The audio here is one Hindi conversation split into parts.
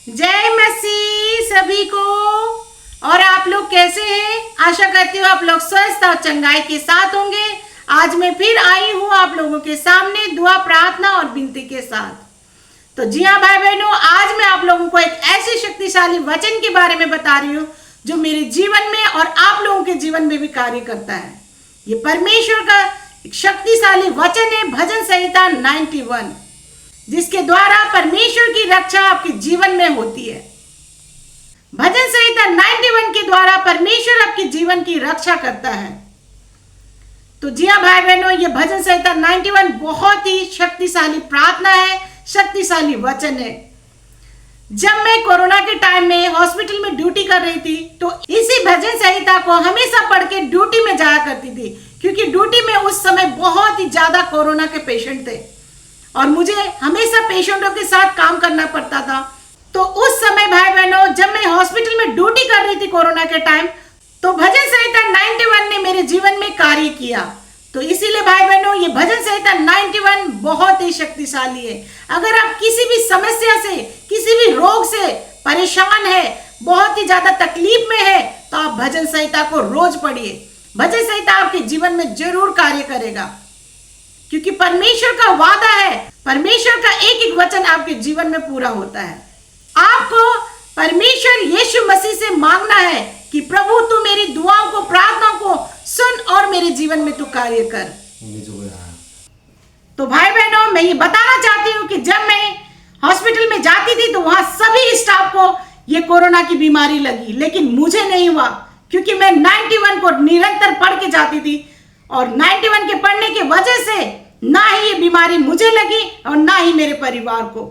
जय मसीह सभी को। और आप लोग कैसे हैं? आशा करती हूँ आप लोग स्वस्थ और चंगाई के साथ होंगे। आज मैं फिर आई हूँ आप लोगों के सामने दुआ, प्रार्थना और विनती के साथ। तो जी हाँ भाई बहनों, आज मैं आप लोगों को एक ऐसे शक्तिशाली वचन के बारे में बता रही हूँ जो मेरे जीवन में और आप लोगों के जीवन में भी कार्य करता है। ये परमेश्वर का एक शक्तिशाली वचन है, भजन संहिता 91, जिसके द्वारा परमेश्वर की रक्षा आपके जीवन में होती है। भजन संहिता 91 के द्वारा परमेश्वर आपके जीवन की रक्षा करता है। तो जी हाँ भाई बहनों, ये भजन संहिता 91 बहुत ही शक्तिशाली प्रार्थना है, शक्तिशाली वचन है। जब मैं कोरोना के टाइम में हॉस्पिटल में ड्यूटी कर रही थी तो इसी भजन संहिता को हमेशा पढ़ के ड्यूटी में जाया करती थी, क्योंकि ड्यूटी में उस समय बहुत ही ज्यादा कोरोना के पेशेंट थे और मुझे हमेशा पेशेंटों के साथ काम करना पड़ता था। तो उस समय भाई बहनों, जब मैं हॉस्पिटल में ड्यूटी कर रही थी कोरोना के टाइम, तो भजन संहिता 91 ने मेरे जीवन में कार्य किया। तो इसीलिए भाई बहनों, ये भजन संहिता 91 बहुत ही शक्तिशाली है। अगर आप किसी भी समस्या से, किसी भी रोग से परेशान है, बहुत ही ज्यादा तकलीफ में है, तो आप भजन संहिता को रोज पढ़िए। भजन संहिता आपके जीवन में जरूर कार्य करेगा, क्योंकि परमेश्वर का वादा है, परमेश्वर का एक एक वचन आपके जीवन में पूरा होता है। आपको परमेश्वर यीशु मसीह से मांगना है कि प्रभु तू मेरी दुआओं को, प्रार्थनाओं को सुन और मेरे जीवन में तू कार्य कर। तो भाई बहनों, मैं ये बताना चाहती हूँ कि जब मैं हॉस्पिटल में जाती थी तो वहां सभी स्टाफ को ये कोरोना की बीमारी लगी, लेकिन मुझे नहीं हुआ, क्योंकि मैं 91 को निरंतर पढ़ के जाती थी और 91 के पढ़ने की वजह से ना ही ये बीमारी मुझे लगी और ना ही मेरे परिवार को।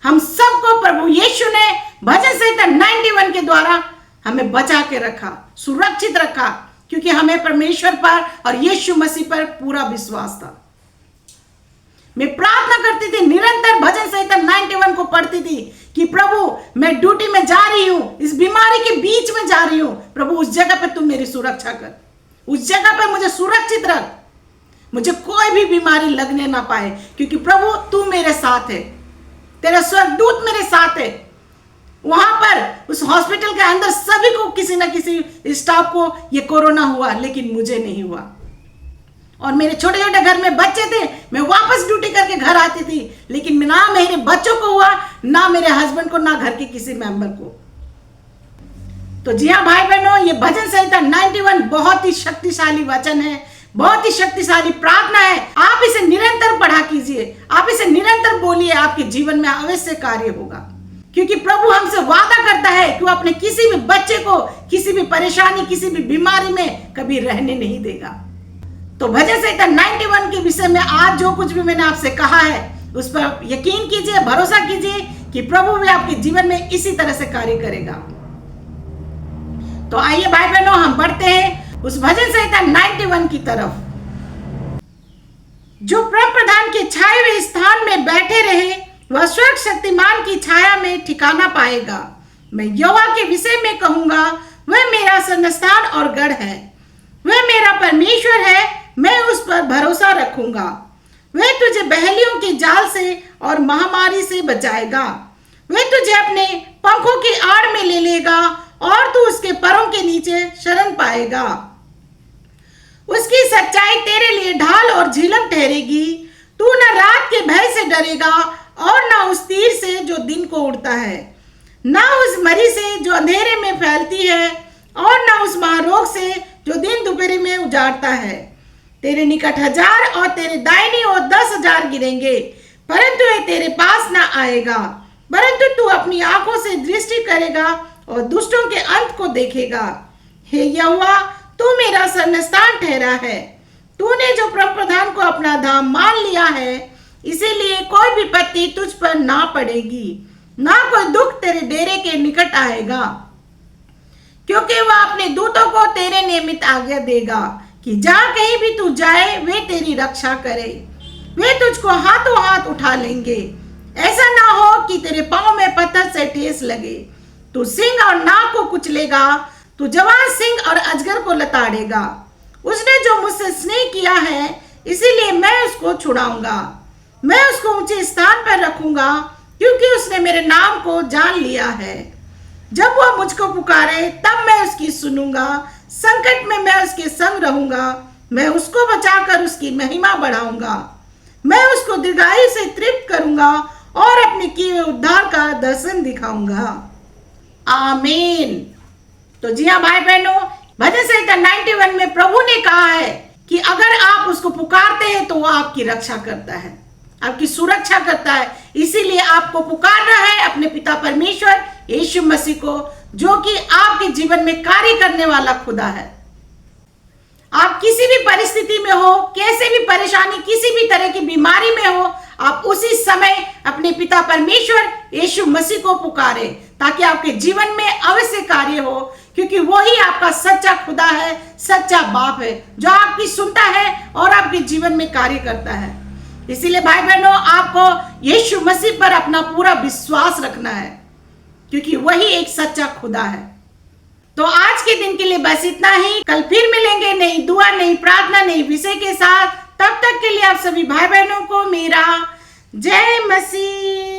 हम सबको प्रभु यीशु ने भजन संहिता 91 के द्वारा हमें बचा के रखा, सुरक्षित रखा, क्योंकि हमें परमेश्वर पर और यीशु मसीह पर पूरा विश्वास था। मैं प्रार्थना करती थी, निरंतर भजन संहिता 91 को पढ़ती थी कि प्रभु मैं ड्यूटी में जा रही हूं, इस बीमारी के बीच में जा रही हूं, प्रभु उस जगह पर तुम मेरी सुरक्षा कर, उस जगह पर मुझे सुरक्षित रख, मुझे कोई भी बीमारी लगने ना पाए, क्योंकि प्रभु तू मेरे साथ है, तेरा स्वर्गदूत मेरे साथ है। वहां पर उस हॉस्पिटल के अंदर सभी को, किसी ना किसी स्टाफ को ये कोरोना हुआ, लेकिन मुझे नहीं हुआ। और मेरे छोटे छोटे घर में बच्चे थे, मैं वापस ड्यूटी करके घर आती थी, लेकिन ना मेरे बच्चों को हुआ, ना मेरे हस्बैंड को, ना घर के किसी मेंबर को। तो जी हाँ भाई बहनों, ये भजन संहिता 91 बहुत ही शक्तिशाली वचन है, बहुत ही शक्तिशाली प्रार्थना है। आप इसे निरंतर पढ़ा कीजिए, आप इसे निरंतर बोलिए, आपके जीवन में अवश्य कार्य होगा, क्योंकि प्रभु हमसे वादा करता है कि वो अपने किसी भी बच्चे को किसी भी परेशानी, किसी भी बीमारी में कभी रहने नहीं देगा। तो भजन संहिता 91 के विषय में आज जो कुछ भी मैंने आपसे कहा है, उस पर यकीन कीजिए, भरोसा कीजिए कि प्रभु भी आपके जीवन में इसी तरह से कार्य करेगा। तो आइए भाई बहनों, हम बढ़ते हैं उस भजन संहिता 91 की तरफ। जो परम प्रधान के छाए हुए स्थान में बैठे रहे, वह स्वर्ग शक्तिमान की छाया में ठिकाना पाएगा। मैं यहोवा के विषय में कहूंगा, वह मेरा शरणस्थान और गढ़ है, वह मेरा परमेश्वर है, मैं उस पर भरोसा रखूंगा। वह तुझे बहेलियों के जाल से और महामारी से बचाएगा, वह तुझे अपने पंखों की आड़ में ले लेगा और तू उसके पैरों के नीचे शरण पाएगा। उसकी सच्चाई तेरे लिए ढाल और झिलम ठहरेगी। तू न रात के भय से डरेगा और न उस तीर से जो दिन को उड़ता है, न उस मरी से जो अंधेरे में फैलती है, और न उस महारोग से जो दिन दोपहर में उजाड़ता है। तेरे निकट 1000 और तेरे दाहिनी ओर 10,000 गिरेंगे, परंतु वह तेरे पास न आएगा। परंतु तू अपनी आंखों से दृष्टि करेगा और दुष्टों के अंत को देखेगा। हे यहोवा, तू मेरा शरणस्थान ठहरा है। तूने जो परम प्रधान को अपना धाम मान लिया है, इसीलिए कोई विपत्ति तुझ पर ना पड़ेगी, ना कोई दुख तेरे डेरे के निकट आएगा, क्योंकि वह अपने दूतों को तेरे नियमित आज्ञा देगा कि जहां कहीं भी तू जाए वे तेरी रक्षा करे। वे तुझको हाथों हाथ उठा लेंगे, ऐसा ना हो कि तेरे पांव में पत्थर से ठेस लगे। तू सिंह और नाग को कुचलेगा, तू जवान सिंह और अजगर को लताड़ेगा। उसने जो मुझसे स्नेह किया है, इसीलिए मैं उसको छुड़ाऊंगा। मैं उसको ऊंचे स्थान पर रखूंगा क्योंकि उसने मेरे नाम को जान लिया है। जब वह मुझको पुकारे तब मैं उसकी सुनूंगा, संकट में मैं उसके संग रहूंगा, मैं उसको बचाकर उसकी महिमा बढ़ाऊंगा। मैं उसको दीर्घायु से तृप्त करूंगा और अपने किए हुए उद्धार का दर्शन दिखाऊंगा। आमीन। तो जी हाँ भाई बहनों, भजन संहिता 91 में प्रभु ने कहा है कि अगर आप उसको पुकारते हैं तो वो आपकी रक्षा करता है, आपकी सुरक्षा करता है। इसीलिए आपको पुकारना है अपने पिता परमेश्वर यीशु मसीह को, जो कि आपके जीवन में कार्य करने वाला खुदा है। आप किसी भी परिस्थिति में हो, कैसे भी परेशानी, किसी भी तरह की बीमारी में हो, आप उसी समय अपने पिता परमेश्वर यीशु मसीह को पुकारे, ताकि आपके जीवन में अवश्य कार्य हो, क्योंकि वही आपका सच्चा खुदा है, सच्चा बाप है, जो आपकी सुनता है और आपके जीवन में कार्य करता है। इसीलिए भाई बहनों, आपको यीशु मसीह पर अपना पूरा विश्वास रखना है, क्योंकि वही एक सच्चा खुदा है। तो आज के दिन के लिए बस इतना ही। कल फिर मिलेंगे नई दुआ, नई प्रार्थना, नई विषय के साथ। तब तक के लिए आप सभी भाई बहनों को मेरा जय मसीह।